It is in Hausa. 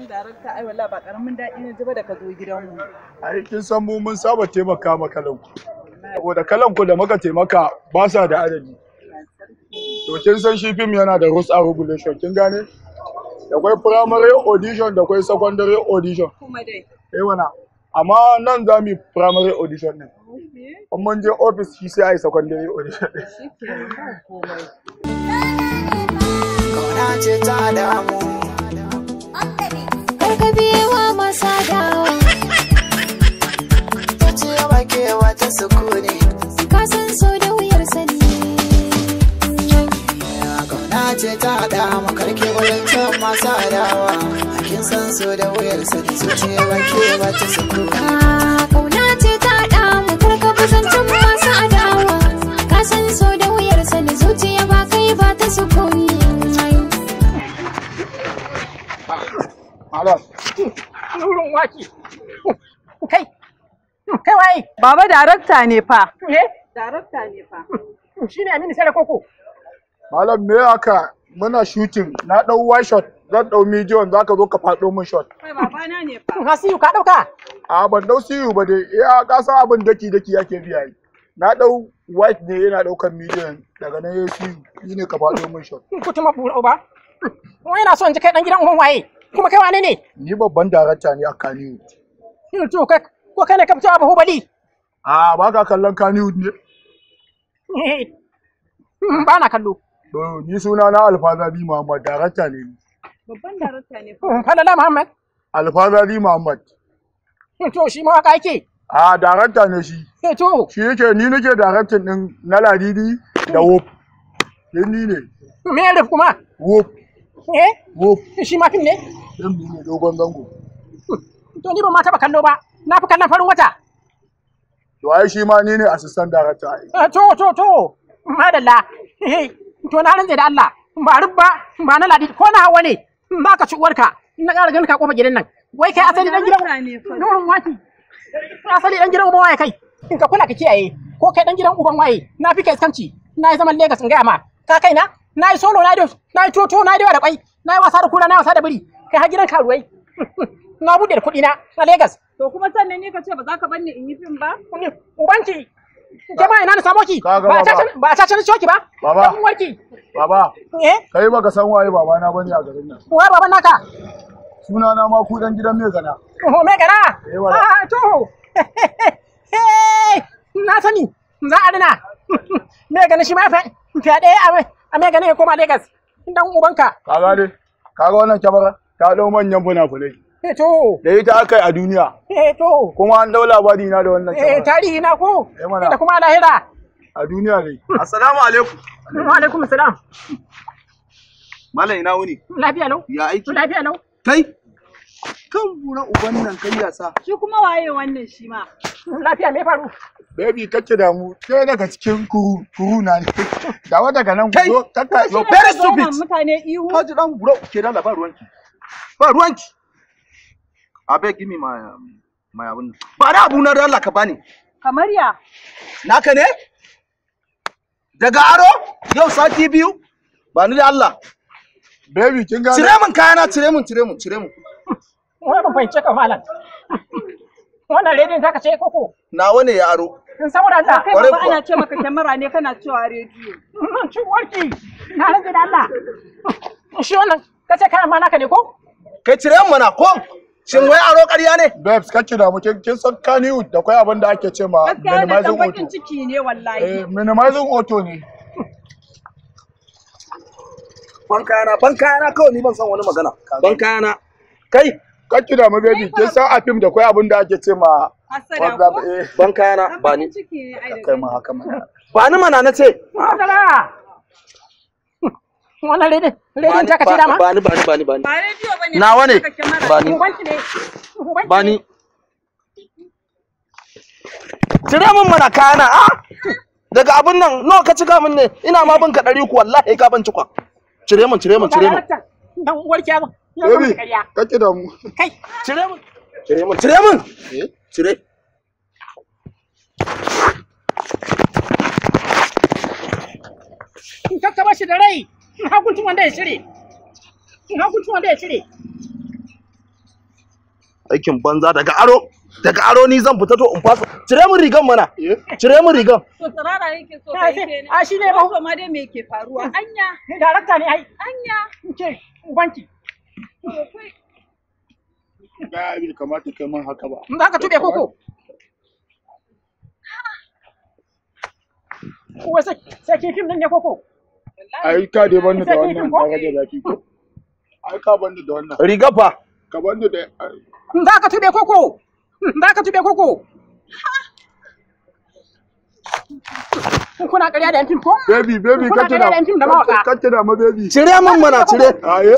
darakta ai wallahi ba karamin daɗi ne jiba da ka zo gidanmu. Ai kin san mu mun saba taimaka ma kalanku. Saboda kalanku da muka taimaka ba sa da adadi. To kin san shi fim yana da rules and regulation kin gane? Da kwai primary audition da kwai secondary audition. Kuma dai. Wana. Amma nan za mu yi primary audition ne. In mun je office shi sai a yi secondary audition. Shikenan ba komai. Kauna ce ta damu. Kar ka biye wa masa dawa. Ta ce wake wata sukuni. Ka san so da wuyar sani. Kauna ce ta damu karke wurin can masa dawa. Kin san so da wuyar sani zuciya wake wata sukuni. Kauna ce ta damu kar ka kusancin masu adawa. Ka san so da wuyar sani zuciya ba kai ba ta sukuni. Malam. Nurin waki. Kai. Kai waye? Baba darakta ne fa. Eh? Darakta ne fa. Shi ne Aminu Sare Koko. Malam me haka muna shooting na dau one shot zan dau medium zaka zo ka fado min shot. Kai babana ne fa. Hasiyu ka dauka? A ban dau siyu ba dai ya ka san abin daki yake biya yi. Na dau white ne yana daukan medium daga nan ya siyu shi ne ka fado min shot. Kutuma buru ba. Wai na so in ji kai dan gidan uban waye? Kuma kai wane ne? Ni babban darakta ne a Kannywood. To kai ko kai ne ka fito a Bahubali? A ba ka kallon Kannywood ne? Ba na kallo. To ni suna na Alfazari Muhammad darakta ne. Babban darakta ne fa. Falala Muhammad. Alfazari Muhammad. To shi ma haka yake. A darakta ne shi. To Shi yake ni nake daraktin din na Ladidi da Wop. Ni ne. me ya kuma? Wop. Eh? Wop. Shi ma fin ne? Din ne dogon zango. To ni ba ma taba kallo ba. Na fi kallon farin wata. To ai shi ma ni ne assistant director. To. Madalla. To na rantse da Allah. Ba rubba, ba na ladi ko na hawa ne. Ba ka ci uwarka. Na ƙara ganin ka kofar gidan nan. Wai kai asali dan gidan Nurin waki. Asali dan gidan uban waye kai. In ka kula ka kiyaye. Ko kai dan gidan uban waye. Na fi kai iskanci. Na yi zaman Lagos in gaya ma. Ka kai na yi solo na yi toto na yi da kwai. Na yi wasa da kura na yi wasa da biri. Kai har gidan karuwai. Na buɗe da kuɗi na Lagos. To kuma sannan ne ka ce ba za ka bar ni in yi fim ba? Ubanki. Jama'a ina na samo ki. Ba a cacan shoki ba. Baba. Dan uwarki. Baba. Eh? Kai baka san waye baba na bane a garin nan. Wa baban naka. Suna na ma ku dan gidan me gana. Oh, me gana? wala. To. Na sani. Za a dina. Me gana shi ma fyaɗe a me gana ya koma Lagos. Dan ubanka. Kaga wannan kyamara ta dau manyan fina-finai. To. Da ita aka yi a duniya. To. Kuma an dau labari na da wannan kyamara. Tarihi na ko? mana. Da kuma lahira. A duniya dai. Assalamu alaikum. Wa alaikum salam. Malam ina wuni? Lafiya lau. Ya aiki? Lafiya lau. Kai? Kan bura uban nan kai yasa. Shi kuma waye wannan shi ma? Lafiya me faru? Baby kake da mu sai daga cikin kuru na ne. Da wata daga nan Kai! zo kaka You're very stupid. Mutane ihu. Ka ji dan bura ke da ba ruwanki. Ba ruwanki. Abeg give me my abun. Ba da abu na da Allah ka bani. Kamar ya? Naka ne? Daga aro? Yau sati biyu? Ba ni da Allah. baby kin gane. Cire min kayana, cire min. Wai ban fahimce ka malam. Wannan rediyon zaka ce koko? Nawa ne ya aro? In saboda Allah. Kai ba ana ce maka kyamara ne kana cewa rediyo. Ci warki. Na rantsa da Allah. Shi wannan kace kayan ma naka ne ko? Kai cire min mana ko? Shin wai aro ƙarya ne? Babes kake da mu kin san Kannywood da kai abin da ake ce ma Gaskiya ne minimizing dan auto. bakin ciki ne wallahi. Minimizing auto ne. Ban kayana kawai ni ban san wani magana. Ban kayana. Kai, Kake da mu baby kin san a film da kai abin da ake ce ma Hasada ko? ban kayana ba ni. Bakin ciki ne ai da kai ma haka mana. Ba ni mana na ce. Madara. Wannan rediyon zaka ce dama? Ba ni. Ba rediyo bane. Nawa ne? Ba ni. Ubanki ne. Ba ni. Cire min mana kayana a? Daga abun nan nawa ka cika min ne? Ina ma bin ka 300 wallahi ka ban cikwa. Cire min. Dan uwarki ya Baby kake da mu. Kai. Cire min. Cire. Kakka bashi da rai. Hakuncin wanda ya cire. aikin banza daga aro ni zan fita to in fasa. Cire min rigan mana. Cire min rigan. To tsarara yake so kai kenan. A shi ne ba. Ko ma dai me yake faruwa? Anya. Darakta ne ai. Anya. Ce ubanki. Ga bai kamata kai man haka ba. Za ka tube koko. Kuwa sai ke fim din ne koko. Ai ka dai bani da wannan ka rage zafi ko? Ai ka bani da wannan. Riga fa. Ka bani da Za ka tube koko. Za ka tube koko. Kuna ƙarya da yan fim ko? Baby, kace da kace da ma baby. Cire min mana cire. Aye.